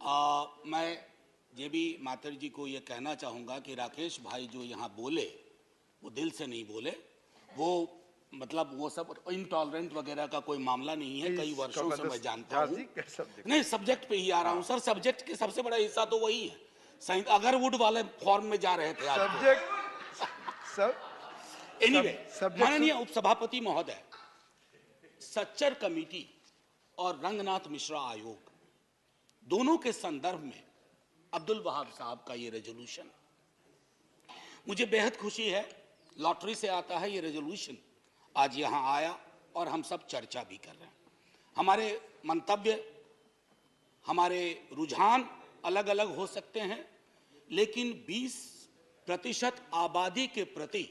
मैं ये भी मातर जी को ये कहना चाहूँगा कि राकेश भाई जो यहाँ बोले वो दिल से नहीं बोले, वो मतलब वो सब इंटॉलरेंट वगैरह का कोई मामला नहीं है। कई वर्षों से मैं जानता हूँ। नहीं, सब्जेक्ट पे ही आ रहा हूँ सर। सब्जेक्ट के सबसे बड़ा हिस्सा तो वही है। अगर वुड वाले फॉर्म में जा रहे थे आज एनीवे, माननीय उपसभापति महोदय, सच्चर कमेटी और रंगनाथ मिश्रा आयोग दोनों के संदर्भ में अब्दुल वहाब साहब का ये रेजोल्यूशन, मुझे बेहद खुशी है। लॉटरी से आता है ये रेजोल्यूशन, आज यहाँ आया और हम सब चर्चा भी कर रहे हैं। हमारे मंतव्य, हमारे रुझान अलग अलग हो सकते हैं, लेकिन 20% आबादी के प्रति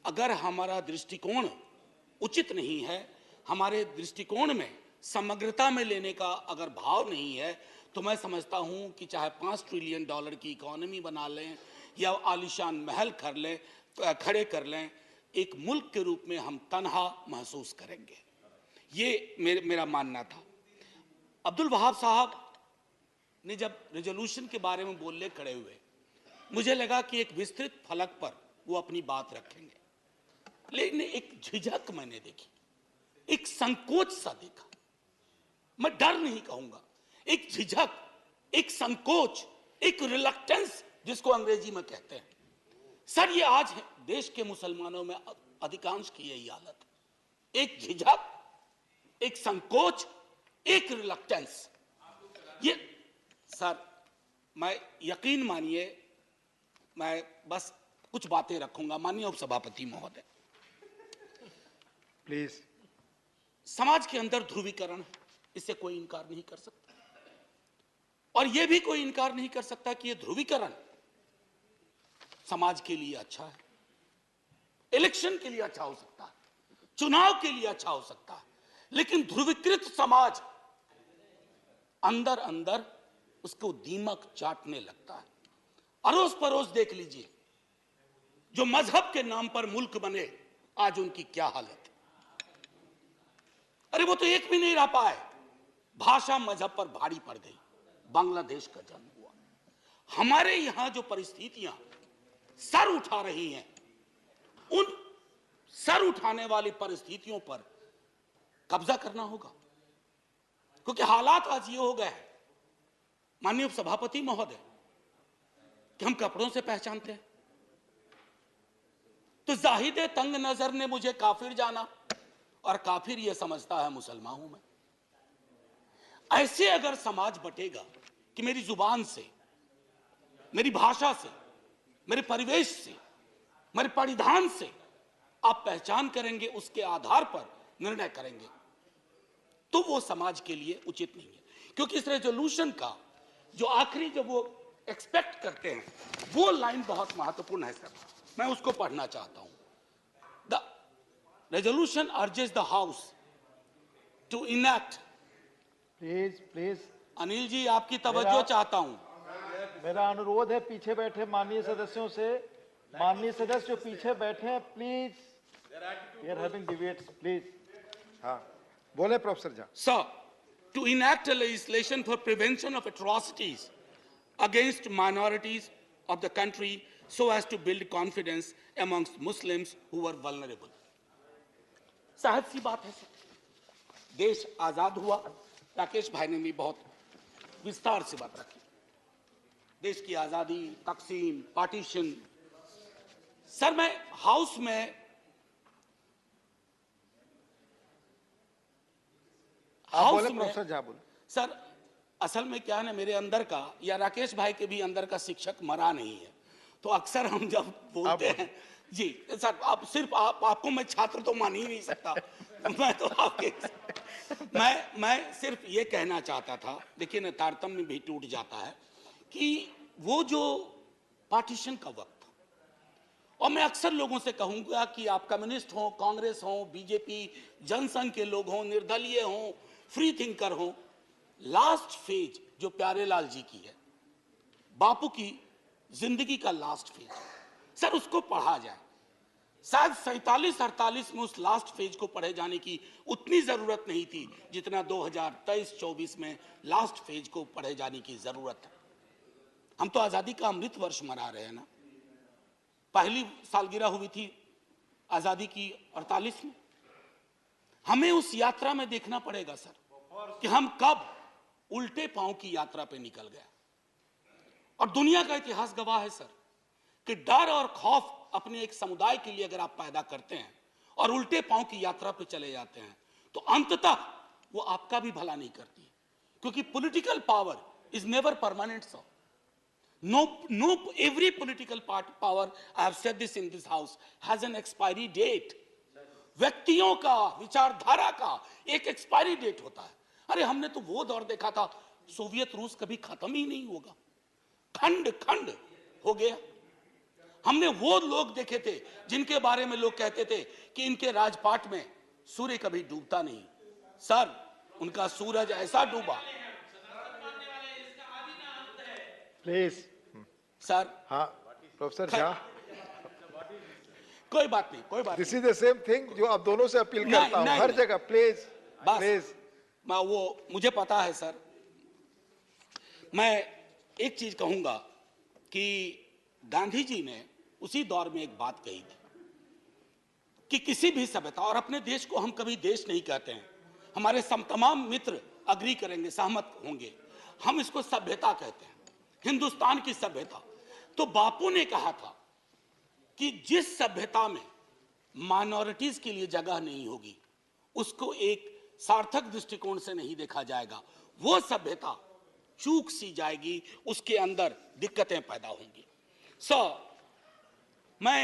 अगर हमारा दृष्टिकोण उचित नहीं है, हमारे दृष्टिकोण में समग्रता में लेने का अगर भाव नहीं है, तो मैं समझता हूं कि चाहे $5 ट्रिलियन की इकोनॉमी बना लें या आलीशान महल खड़े कर लें, एक मुल्क के रूप में हम तन्हा महसूस करेंगे। ये मेरा मानना था। अब्दुल वहाब साहब ने जब रेजोल्यूशन के बारे में बोलने खड़े हुए, मुझे लगा कि एक विस्तृत फलक पर वो अपनी बात रखेंगे, लेकिन एक झिझक मैंने देखी, एक संकोच सा देखा। मैं डर नहीं कहूंगा, एक झिझक, एक संकोच, एक रिलक्टेंस जिसको अंग्रेजी में कहते हैं। सर, ये आज देश के मुसलमानों में अधिकांश की यही हालत है। एक झिझक, एक संकोच, एक रिलक्टेंस। ये सर, मैं यकीन मानिए, मैं बस कुछ बातें रखूंगा। माननीय उपसभापति महोदय, प्लीज। समाज के अंदर ध्रुवीकरण है, इससे कोई इनकार नहीं कर सकता, और यह भी कोई इनकार नहीं कर सकता कि यह ध्रुवीकरण समाज के लिए अच्छा है, इलेक्शन के लिए अच्छा हो सकता है, चुनाव के लिए अच्छा हो सकता है, लेकिन ध्रुवीकृत समाज अंदर अंदर उसको दीमक चाटने लगता है। अड़ोस पड़ोस देख लीजिए, जो मजहब के नाम पर मुल्क बने, आज उनकी क्या हालत है। अरे वो तो एक भी नहीं रह पाए, भाषा मजहब पर भारी पड़ गई। बांग्लादेश का जन्म हुआ। हमारे यहां जो परिस्थितियां सर उठा रही हैं, उन सर उठाने वाली परिस्थितियों पर कब्जा करना होगा, क्योंकि हालात आज ये हो गए हैं माननीय उपसभापति महोदय कि हम कपड़ों से पहचानते हैं। तो जाहिद तंग नजर ने मुझे काफिर जाना, और काफिर यह समझता है मुसलमान हूं मैं। ऐसे अगर समाज बटेगा कि मेरी जुबान से, मेरी भाषा से, मेरे परिवेश से, मेरे परिधान से आप पहचान करेंगे, उसके आधार पर निर्णय करेंगे, तो वो समाज के लिए उचित नहीं है। क्योंकि इस रेजोल्यूशन का जो आखिरी जो वो एक्सपेक्ट करते हैं, वो लाइन बहुत महत्वपूर्ण है सर, मैं उसको पढ़ना चाहता हूं। The resolution urges the house to enact. Please Anil ji, आपकी तवज्जो चाहता हूं। मेरा अनुरोध है पीछे बैठे माननीय सदस्यों से, माननीय सदस्य जो पीछे बैठे हैं, please, we are having debates, please. हाँ, बोले professor Jha. Sir, to enact a legislation for prevention of atrocities against minorities of the country so as to build confidence amongst Muslims who were vulnerable. साहब सी बात है sir, देश आजाद हुआ, राकेश भाई ने भी बहुत विस्तार से बात रखी, देश की आजादी, तकसीम, पार्टीशन। सर, मैं हाउस में सर, असल में क्या है ना, मेरे अंदर का या राकेश भाई के भी अंदर का शिक्षक मरा नहीं है, तो अक्सर हम जब बोलते हैं जी सर, आप सिर्फ आपको मैं छात्र तो मान ही नहीं सकता। मैं तो आपके मैं सिर्फ ये कहना चाहता था, देखिए ना, तारतम्य भी टूट जाता है कि वो जो पार्टीशन का वक्त, और मैं अक्सर लोगों से कहूंगा कि आप कम्युनिस्ट हो, कांग्रेस हो, बीजेपी, जनसंघ के लोग हों, निर्दलीय हों, फ्री थिंकर हों, लास्ट फेज जो प्यारेलाल जी की है, बापू की जिंदगी का लास्ट फेज, सर उसको पढ़ा जाए। शायद 47-48 में उस लास्ट फेज को पढ़े जाने की उतनी जरूरत नहीं थी जितना 2023-24 में लास्ट फेज को पढ़े जाने की जरूरत है। हम तो आजादी का अमृत वर्ष मना रहे हैं ना। पहली सालगिरह हुई थी आजादी की 48 में। हमें उस यात्रा में देखना पड़ेगा सर कि हम कब उल्टे पांव की यात्रा पे निकल गए। और दुनिया का इतिहास गवाह है सर कि डर और खौफ अपने एक समुदाय के लिए अगर आप पैदा करते हैं और उल्टे पांव की यात्रा पे चले जाते हैं तो अंततः वो आपका भी भला नहीं करती, क्योंकि political power is never permanent sir. No, every political power, I have said this in this house, has an expiry date. व्यक्तियों का, विचारधारा का एक एक्सपायरी डेट होता है। अरे हमने तो वो दौर देखा था, सोवियत रूस कभी खत्म ही नहीं होगा, खंड खंड हो गया। हमने वो लोग देखे थे जिनके बारे में लोग कहते थे कि इनके राजपाट में सूर्य कभी डूबता नहीं। सर, उनका सूरज ऐसा डूबा। Please sir. हाँ प्रोफेसर शाह, कोई बात नहीं, कोई बात this is the same thing जो आप दोनों से अपील करता हूं हर जगह। प्लीज प्लीज, मैं वो मुझे पता है सर। मैं एक चीज कहूंगा कि गांधी जी ने उसी दौर में एक बात कही थी कि किसी भी सभ्यता, और अपने देश को हम कभी देश नहीं कहते हैं, हमारे तमाम मित्र अग्री करेंगे, सहमत होंगे, हम इसको सभ्यता कहते हैं, हिंदुस्तान की सभ्यता। तो बापू ने कहा था कि जिस सभ्यता में माइनॉरिटीज के लिए जगह नहीं होगी उसको एक सार्थक दृष्टिकोण से नहीं देखा जाएगा, वो सभ्यता चूक सी जाएगी, उसके अंदर दिक्कतें पैदा होंगी। मैं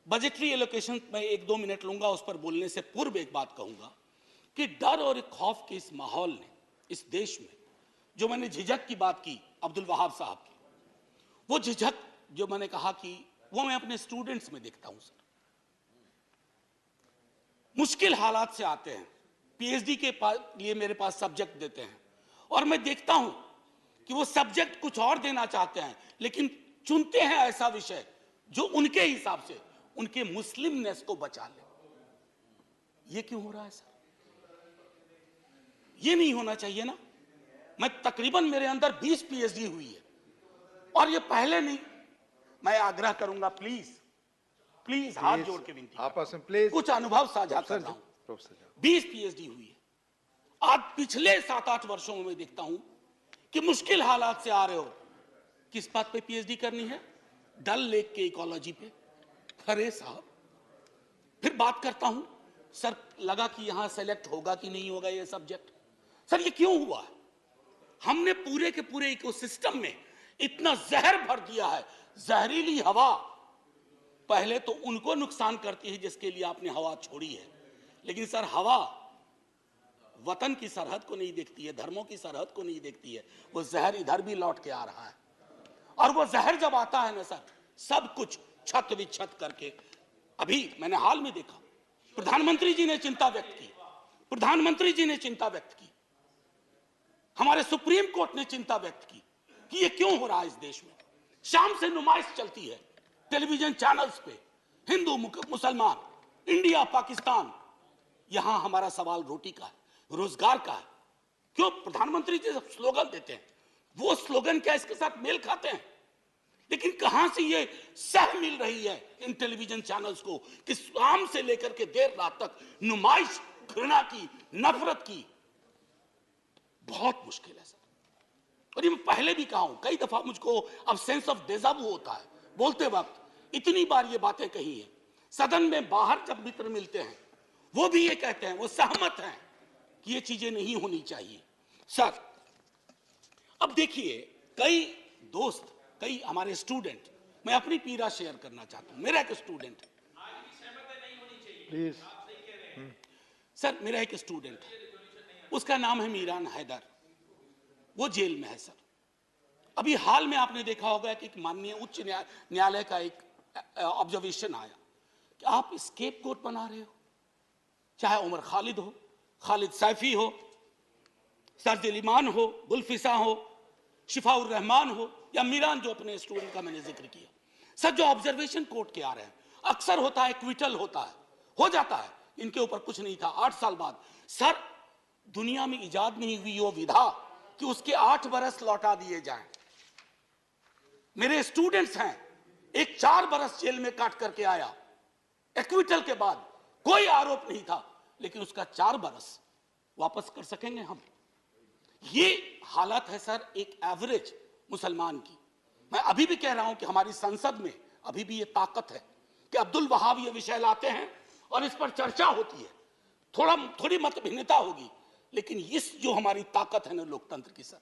बजटरी एलोकेशन में 1-2 मिनट लूंगा, उस पर बोलने से पूर्व एक बात कहूंगा कि डर और खौफ के इस माहौल ने इस देश में, जो मैंने झिझक की बात की अब्दुल वहाब साहब की, वो झिझक जो मैंने कहा कि वो मैं अपने स्टूडेंट्स में देखता हूं सर। मुश्किल हालात से आते हैं, पीएचडी के लिए मेरे पास सब्जेक्ट देते हैं और मैं देखता हूं कि वो सब्जेक्ट कुछ और देना चाहते हैं लेकिन चुनते हैं ऐसा विषय जो उनके हिसाब से उनके मुस्लिमनेस को बचा ले। ये क्यों हो रहा है सर? ये नहीं होना चाहिए ना। मैं तकरीबन, मेरे अंदर 20 पीएचडी हुई है और ये पहले नहीं। मैं आग्रह करूंगा, प्लीज प्लीज हाथ जोड़ के विनती, आपस में प्लीज कुछ अनुभव साझा कर रहा हूं। 20 पीएचडी हुई है। आज पिछले 7-8 वर्षों में मैं देखता हूं कि मुश्किल हालात से आ रहे हो, किस बात पे पीएचडी करनी है? डल लेक के इकोलॉजी पे। अरे साहब, फिर बात करता हूं सर, लगा कि यहां सेलेक्ट होगा कि नहीं होगा ये सब्जेक्ट। सर ये क्यों हुआ है? हमने पूरे के पूरे इकोसिस्टम में इतना जहर भर दिया है। जहरीली हवा पहले तो उनको नुकसान करती है जिसके लिए आपने हवा छोड़ी है, लेकिन सर हवा वतन की सरहद को नहीं देखती है, धर्मों की सरहद को नहीं देखती है। वो जहर इधर भी लौट के आ रहा है और वो जहर जब आता है ना सर, सब कुछ छत विच्छत करके। अभी मैंने हाल में देखा, प्रधानमंत्री जी ने चिंता व्यक्त की, प्रधानमंत्री जी ने चिंता व्यक्त की, हमारे सुप्रीम कोर्ट ने चिंता व्यक्त की कि ये क्यों हो रहा है इस देश में। शाम से नुमाइश चलती है टेलीविजन चैनल्स पे, हिंदू मुसलमान, इंडिया पाकिस्तान। यहां हमारा सवाल रोटी का है, रोजगार का है। क्यों? प्रधानमंत्री जी जब स्लोगन देते हैं, वो स्लोगन क्या इसके साथ मेल खाते हैं? लेकिन कहां से ये सह मिल रही है इन टेलीविजन चैनल्स को कि शाम से लेकर के देर रात तक नुमाइश, घृणा की, नफरत की। बहुत मुश्किल है सर। और ये मैं पहले भी कहा हूं, कई दफा मुझको अब सेंस ऑफ डेजावू होता है बोलते वक्त। इतनी बार ये बातें कही है सदन में, बाहर जब मित्र मिलते हैं वो भी ये कहते हैं, वो सहमत हैं कि ये चीजें नहीं होनी चाहिए। सर अब देखिए, कई दोस्त, कई हमारे स्टूडेंट, मैं अपनी पीड़ा शेयर करना चाहता हूं। मेरा एक स्टूडेंट है, प्लीज सर, मेरा एक स्टूडेंट है, उसका नाम है मीरान हैदर। वो जेल में है सर। अभी हाल में आपने देखा होगा कि एक माननीय उच्च न्यायालय का एक ऑब्जर्वेशन आया कि आप स्केप कोट बना रहे हो, चाहे उमर खालिद हो, खालिद सैफी हो, सरदिल ईमान हो, गुलफिसा हो, शिफाउर रहमान हो, या मीरान जो अपने स्टूडेंट का मैंने जिक्र किया। सर जो ऑब्जर्वेशन कोर्ट के आ रहे हैं, अक्सर होता है, क्विटल होता है, हो जाता है। इनके ऊपर कुछ नहीं था। 8 साल बाद सर, दुनिया में इजाद नहीं हुई वो विधा कि उसके 8 बरस लौटा दिए जाएं। मेरे स्टूडेंट्स हैं, एक 4 बरस जेल में काट करके आया, एक्विटल के बाद कोई आरोप नहीं था, लेकिन उसका 4 बरस वापस कर सकेंगे हम? ये हालत है सर एक एवरेज मुसलमान की। मैं अभी भी कह रहा हूं कि हमारी संसद में अभी भी ये ताकत है कि अब्दुल वहाब ये विषय लाते हैं और इस पर चर्चा होती है, थोड़ी मतभिन्नता होगी, लेकिन इस जो हमारी ताकत है ना लोकतंत्र की सर,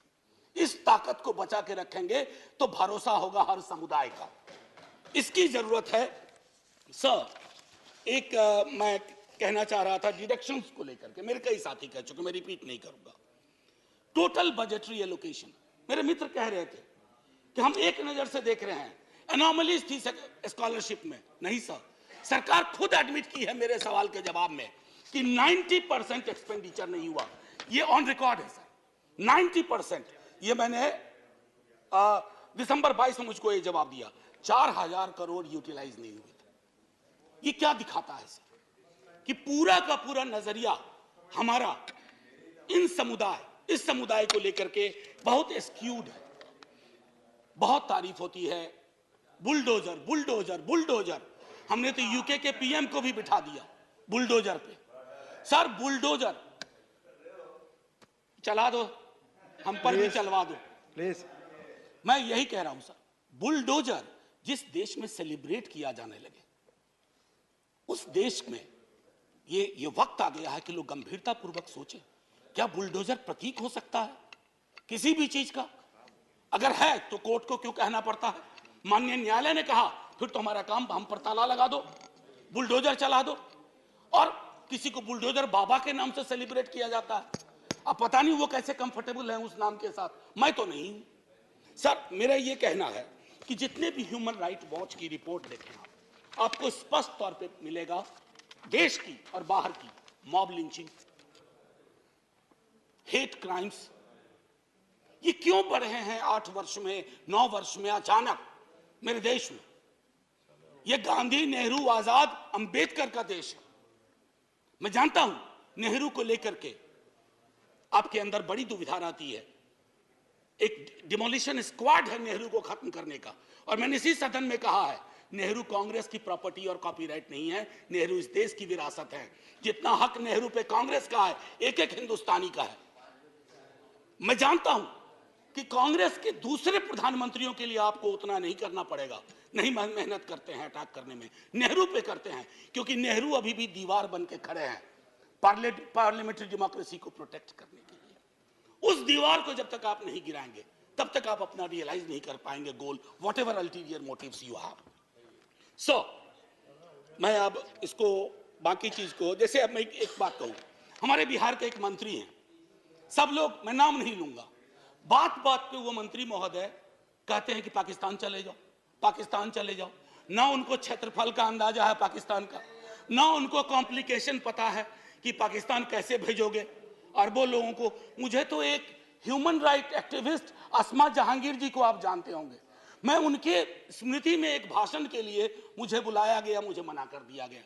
इस ताकत को बचा के रखेंगे तो भरोसा होगा हर समुदाय का। इसकी जरूरत है सर। एक मैं कहना चाह रहा था डिडक्शंस को लेकर के, मेरे कई साथी कह चुके, मैं रिपीट नहीं करूंगा। टोटल बजटरी एलोकेशन, मेरे मित्र कह रहे थे कि हम एक नजर से देख रहे हैं, एनॉमलीज थी स्कॉलरशिप में। नहीं सर, सरकार खुद एडमिट की है मेरे सवाल के जवाब में कि 90% एक्सपेंडिचर नहीं हुआ। ये ऑन रिकॉर्ड है सर, 90%। ये मैंने दिसंबर 22 में मुझको ये जवाब दिया। 4000 करोड़ यूटिलाइज नहीं हुए थे। ये क्या दिखाता है सर कि पूरा का पूरा नजरिया हमारा इस समुदाय को लेकर के बहुत स्क्यूड है। बहुत तारीफ होती है, बुलडोजर बुलडोजर बुलडोजर। हमने तो यूके के पीएम को भी बिठा दिया बुलडोजर पे। सर बुलडोजर चला दो, हम पर भी चलवा दो प्लीज। मैं यही कह रहा हूं सर, बुलडोजर जिस देश में सेलिब्रेट किया जाने लगे, उस देश में ये वक्त आ गया है कि लोग गंभीरता पूर्वक सोचें, क्या बुलडोजर प्रतीक हो सकता है किसी भी चीज का? अगर है तो कोर्ट को क्यों कहना पड़ता है? माननीय न्यायालय ने कहा फिर तो हमारा काम, हम पर ताला लगा दो, बुलडोजर चला दो। और किसी को बुलडोजर बाबा के नाम से सेलिब्रेट किया जाता है। अब पता नहीं वो कैसे कंफर्टेबल है उस नाम के साथ, मैं तो नहीं हूं। सर मेरा ये कहना है कि जितने भी ह्यूमन राइट वॉच की रिपोर्ट देखें आपको स्पष्ट तौर पे मिलेगा, देश की और बाहर की मॉब लिंचिंग, हेट क्राइम्स, ये क्यों बढ़े हैं 8 वर्ष में, 9 वर्ष में अचानक मेरे देश में? ये गांधी, नेहरू, आजाद, अंबेडकर का देश है। मैं जानता हूं नेहरू को लेकर के आपके अंदर बड़ी दुविधा रहती है। एक डिमोलिशन स्क्वाड है नेहरू को खत्म करने का, और मैंने इसी सदन में कहा है नेहरू कांग्रेस की प्रॉपर्टी और कॉपीराइट नहीं है, नेहरू इस देश की विरासत है। जितना हक नेहरू पे कांग्रेस का है, एक एक हिंदुस्तानी का है। मैं जानता हूं कि कांग्रेस के दूसरे प्रधानमंत्रियों के लिए आपको उतना नहीं करना पड़ेगा, नहीं मेहनत करते हैं अटैक करने में, नेहरू पे करते हैं, क्योंकि नेहरू अभी भी दीवार बन के खड़े हैं पार्लियामेंट्री डेमोक्रेसी को प्रोटेक्ट करने के लिए। उस दीवार को जब तक आप नहीं गिराएंगे तब तक आप अपना रियलाइज नहीं कर पाएंगे goal, whatever ulterior motives you have. So मैं अब इसको बाकी चीज को, जैसे अब मैं एक बात कहूं, हमारे बिहार के एक मंत्री हैं, सब लोग, मैं नाम नहीं लूंगा, बात बात पे वो मंत्री महोदय कहते हैं कि पाकिस्तान चले जाओ, पाकिस्तान चले जाओ। ना उनको क्षेत्रफल का अंदाजा है पाकिस्तान का, ना उनको कॉम्प्लिकेशन पता है कि पाकिस्तान कैसे भेजोगे अरबों लोगों को। मुझे तो एक ह्यूमन राइट एक्टिविस्ट अस्मा जहांगीर जी को आप जानते होंगे, मैं उनके स्मृति में एक भाषण के लिए मुझे बुलाया गया, मुझे मना कर दिया गया।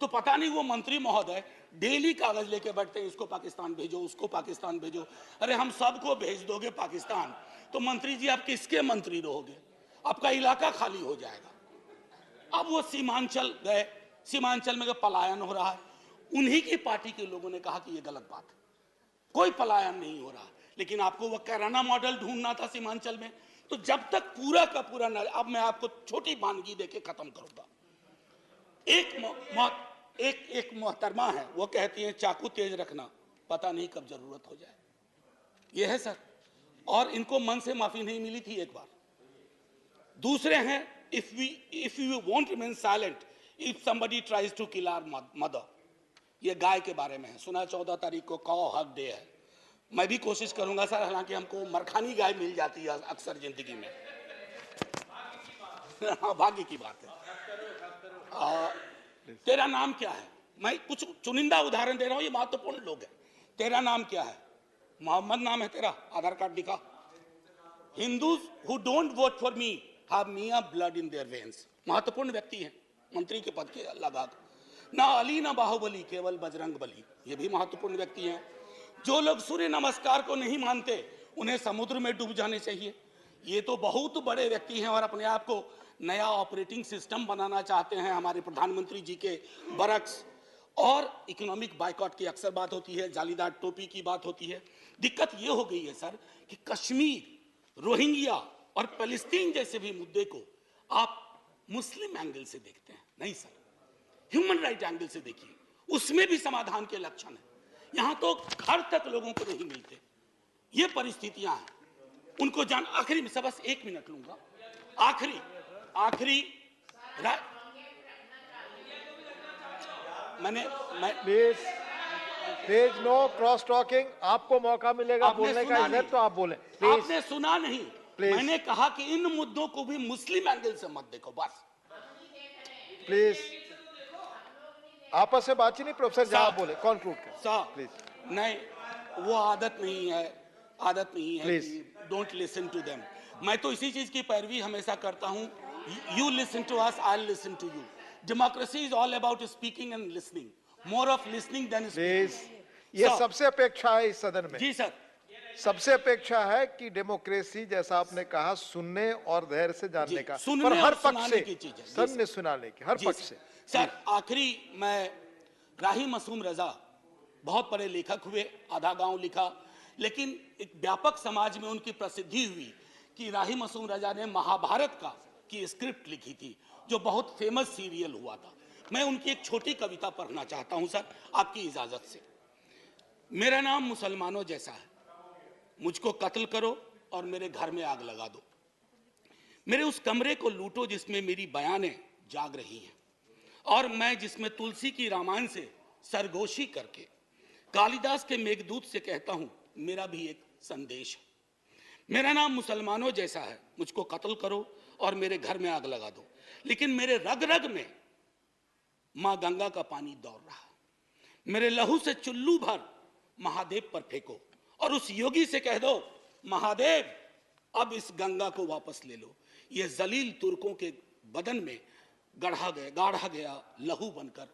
तो पता नहीं वो मंत्री महोदय डेली कागज लेके बैठते हैं, इसको पाकिस्तान भेजो, उसको पाकिस्तान भेजो। अरे हम सबको भेज दोगे पाकिस्तान तो मंत्री जी आप किसके मंत्री रहोगे? आपका इलाका खाली हो जाएगा। अब वो सीमांचल गए, सीमांचल में पलायन हो रहा है। उन्हीं की पार्टी के लोगों ने कहा कि ये गलत बात है, कोई पलायन नहीं हो रहा, लेकिन आपको वो कैराना मॉडल ढूंढना था सीमांचल में। तो जब तक पूरा का पूरा अब मैं आपको छोटी वानगी देके खत्म करूंगा। एक मोहतरमा है, वो कहती है चाकू तेज रखना, पता नहीं कब जरूरत हो जाए। ये है सर, और इनको मन से माफी नहीं मिली थी एक बार। दूसरे हैं, if you want remain silent if somebody tries to kill our mother. ये गाय के बारे में है, सुना 14 तारीख को कॉ हक डे है। मैं भी कोशिश करूंगा सर, हालांकि हमको मरखानी गाय मिल जाती है अक्सर जिंदगी में। हाँ, भाग्य की बात है। तेरा नाम क्या है? मैं कुछ चुनिंदा उदाहरण दे रहा हूं, ये महत्वपूर्ण लोग हैं। तेरा नाम क्या है? मोहम्मद नाम है तेरा, आधार कार्ड दिखा। Hindus who don't vote for me have miyan blood in their veins. महत्वपूर्ण व्यक्ति हैं, मंत्री के पद के लगा, ना अली ना बाहुबली, केवल बजरंग बली। ये भी महत्वपूर्ण व्यक्ति हैं। जो लोग सूर्य नमस्कार को नहीं मानते उन्हें समुद्र में डूब जाने चाहिए। ये तो बहुत बड़े व्यक्ति हैं और अपने आप को नया ऑपरेटिंग सिस्टम बनाना चाहते हैं। हमारे प्रधानमंत्री जी के बरक्स और इकोनॉमिक बाइकॉट की अक्सर बात होती है, जालीदार टोपी की बात होती है। दिक्कत ये हो गई है सर कि कश्मीर, रोहिंग्या और फलस्तीन जैसे भी मुद्दे को आप मुस्लिम एंगल से देखते हैं। नहीं सर, ह्यूमन राइट एंगल से देखिए, उसमें भी समाधान के लक्षण हैं। यहां तो घर तक लोगों को नहीं मिलते। ये परिस्थितियां हैं, उनको जान। आखिरी में सब, बस 1 मिनट लूंगा। आखिरी प्लीज नो क्रॉस टॉकिंग। आपको मौका मिलेगा बोलने का, इधर तो आप बोले। आपने सुना नहीं। मैंने कहा कि इन मुद्दों को भी मुस्लिम एंगल से मत देखो, बस। प्लीज आपस में बातचीत नहीं, प्रोफेसर जहां बोले कंक्लूड कर प्लीज। नहीं, वो आदत नहीं है कि डोंट लिसन टू देम। मैं तो इसी चीज की पैरवी हमेशा करता हूं। You listen to us, I listen to you. Democracy is all about speaking and listening, more of listening than speaking. ये सबसे अपेक्षा है इस सदन में। जी सर, सबसे अपेक्षा है कि डेमोक्रेसी, जैसा आपने कहा, सुनने और धैर्य से जानने का, सुनने पर हर और पक्ष से की चीज है। सुनने सुनाने की हर पक्ष से। सर आखिरी, मैं राही मासूम रजा बहुत बड़े लेखक हुए, आधा गांव लिखा, लेकिन एक व्यापक समाज में उनकी प्रसिद्धि हुई कि राही मासूम रजा ने महाभारत की स्क्रिप्ट लिखी थी, जो बहुत फेमस सीरियल हुआ था। मैं उनकी एक छोटी कविता पढ़ना चाहता हूं सर, आपकी इजाजत से। मेरा नाम मुसलमानों जैसा है, मुझको कत्ल करो और मेरे घर में आग लगा दो। मेरे उस कमरे को लूटो जिसमें मेरी बयानें जाग रही हैं, और मैं जिसमें तुलसी की रामायण से सरगोशी करके कालिदास के मेघदूत से कहता हूं, मेरा भी एक संदेश है। मेरा नाम मुसलमानों जैसा है, मुझको कत्ल करो और मेरे घर में आग लगा दो, लेकिन मेरे रग रग में मां गंगा का पानी दौड़ रहा है। मेरे लहू से चुल्लू भर महादेव पर फेंको और उस योगी से कह दो, महादेव अब इस गंगा को वापस ले लो। ये जलील तुर्कों के बदन में गाढ़ा गया लहू बनकर